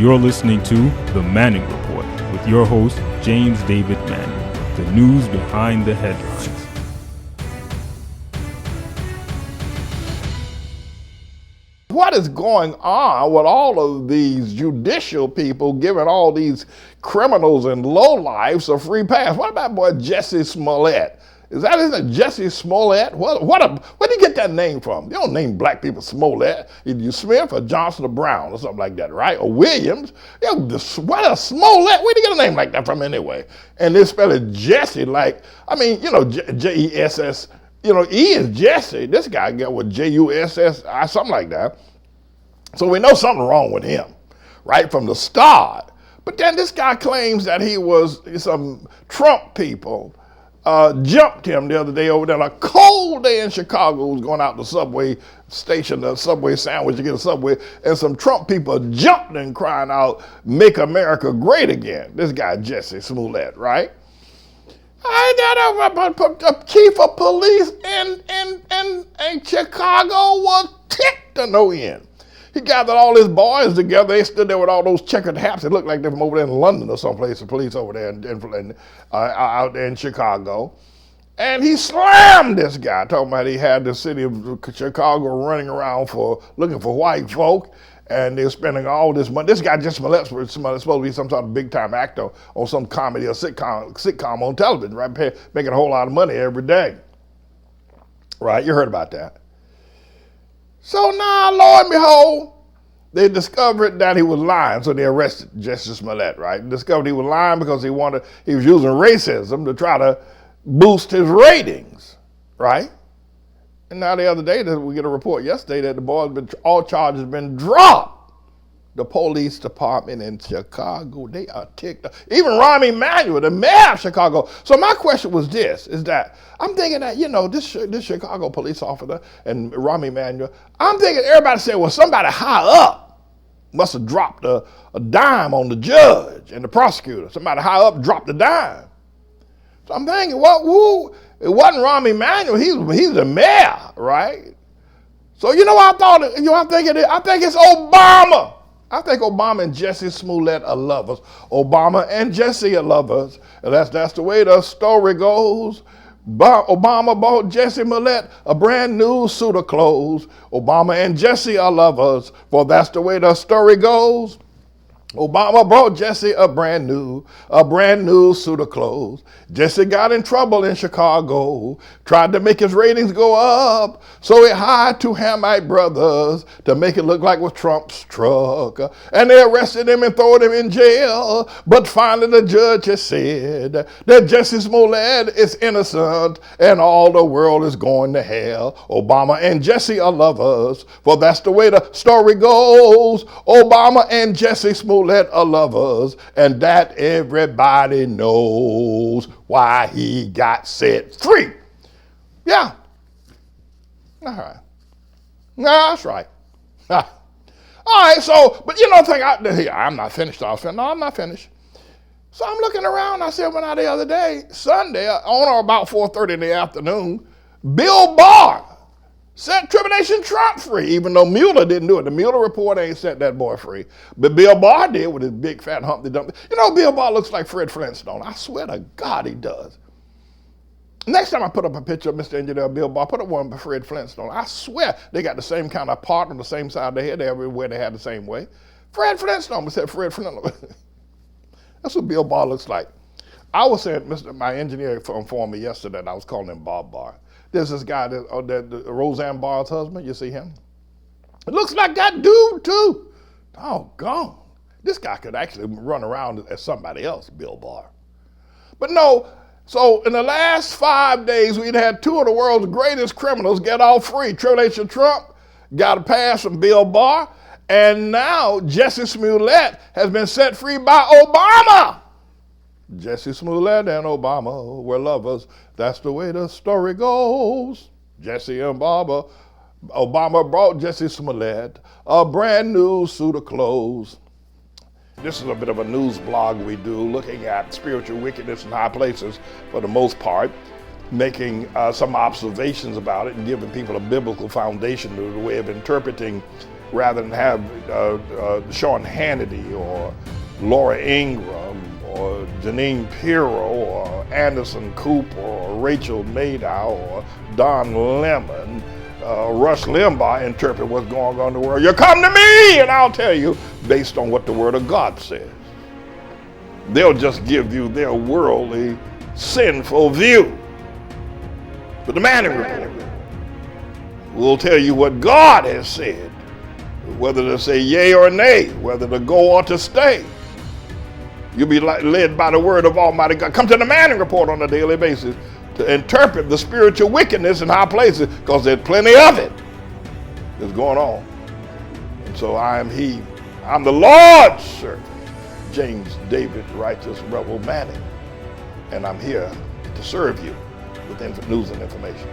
You're listening to The Manning Report with your host, James David Manning. The news behind the headlines. What is going on with all of these judicial people giving all these criminals and lowlifes a free pass? What about boy Jussie Smollett? Is that his name, Jussie Smollett? Where did he get that name from? You don't name black people Smollett. Either you Smith or Johnson or Brown or something like that, right? Or Williams. You know, what a Smollett? Where did he get a name like that from anyway? And they spell it Jesse like, J-E-S-S. You know, E is Jesse. This guy got with J-U-S-S, something like that. So we know something wrong with him, right, from the start. But then this guy claims that he was some Trump people jumped him the other day over there on a cold day in Chicago. He was going out to the subway station, the subway sandwich to get a subway, and some Trump people jumped him crying out, "Make America Great Again." This guy, Jussie Smollett, right? A chief of police in Chicago was ticked to no end. He gathered all his boys together. They stood there with all those checkered hats. It looked like they're from over there in London or someplace, the police over there out there in Chicago. And he slammed this guy, talking about he had the city of Chicago running around looking for white folk, and they're spending all this money. This guy, Jussie Smollett, is supposed to be some sort of big-time actor on some comedy or sitcom on television, right? Making a whole lot of money every day. Right, you heard about that. So now, lo and behold, they discovered that he was lying, so they arrested Jussie Smollett, right? They discovered he was lying because he was using racism to try to boost his ratings, right? And now the other day, we get a report yesterday that all charges have been dropped. The police department in Chicago, they are ticked off. Even Rahm Emanuel, the mayor of Chicago. So my question was this, is that I'm thinking that, this Chicago police officer and Rahm Emanuel, I'm thinking everybody said, well, somebody high up must have dropped a dime on the judge and the prosecutor. Somebody high up dropped a dime. So I'm thinking, it wasn't Rahm Emanuel, he's the mayor, right? So I'm thinking I think it's Obama. I think Obama and Jussie Smollett are lovers. Obama and Jussie are lovers. And that's the way the story goes. Obama bought Jussie Smollett a brand new suit of clothes. Obama and Jussie are lovers, for that's the way the story goes. Obama brought Jussie a brand new suit of clothes. Jussie got in trouble in Chicago, tried to make his ratings go up, so he hired two Hamite brothers to make it look like it was Trump's truck. And they arrested him and threw him in jail. But finally the judge has said that Jussie Smollett is innocent and all the world is going to hell. Obama and Jussie are lovers, for that's the way the story goes. Obama and Jussie Smollett are lovers, and that everybody knows why he got set free. Yeah. All right. No, that's right. All right, so, but I'm not finished. No, I'm not finished. So I'm looking around. I said, the other day, Sunday, on or about 4:30 in the afternoon, Bill Barr set Tribulation Trump free, even though Mueller didn't do it. The Mueller report ain't set that boy free. But Bill Barr did with his big fat Humpty Dumpty. Bill Barr looks like Fred Flintstone. I swear to God he does. Next time I put up a picture of Mr. Engineer Bill Barr, put up one of Fred Flintstone. I swear they got the same kind of part on the same side of their head. Everywhere they had the same way. Fred Flintstone said Fred Flintstone. That's what Bill Barr looks like. I was saying, my engineer informed me yesterday that I was calling him Bob Barr. There's this guy, that Roseanne Barr's husband. You see him? It looks like that dude, too. Doggone. This guy could actually run around as somebody else, Bill Barr. But no, so in the last 5 days, we'd had two of the world's greatest criminals get off free. Tribulation Trump got a pass from Bill Barr, and now Jussie Smollett has been set free by Obama. Jussie Smollett and Obama were lovers. That's the way the story goes. Jussie and Obama brought Jussie Smollett a brand new suit of clothes. This is a bit of a news blog we do, looking at spiritual wickedness in high places for the most part, making some observations about it and giving people a biblical foundation to the way of interpreting rather than have Sean Hannity or Laura Ingraham or Janine Pirro or Anderson Cooper or Rachel Maddow or Don Lemon, Rush Limbaugh interpret what's going on in the world. You come to me and I'll tell you based on what the Word of God says. They'll just give you their worldly, sinful view. But the Manning Report will tell you what God has said, whether to say yea or nay, whether to go or to stay. You'll be led by the word of Almighty God. Come to the Manning Report on a daily basis to interpret the spiritual wickedness in high places, because there's plenty of it that's going on. And so I'm the Lord's servant, James David Righteous Rebel Manning, and I'm here to serve you with news and information.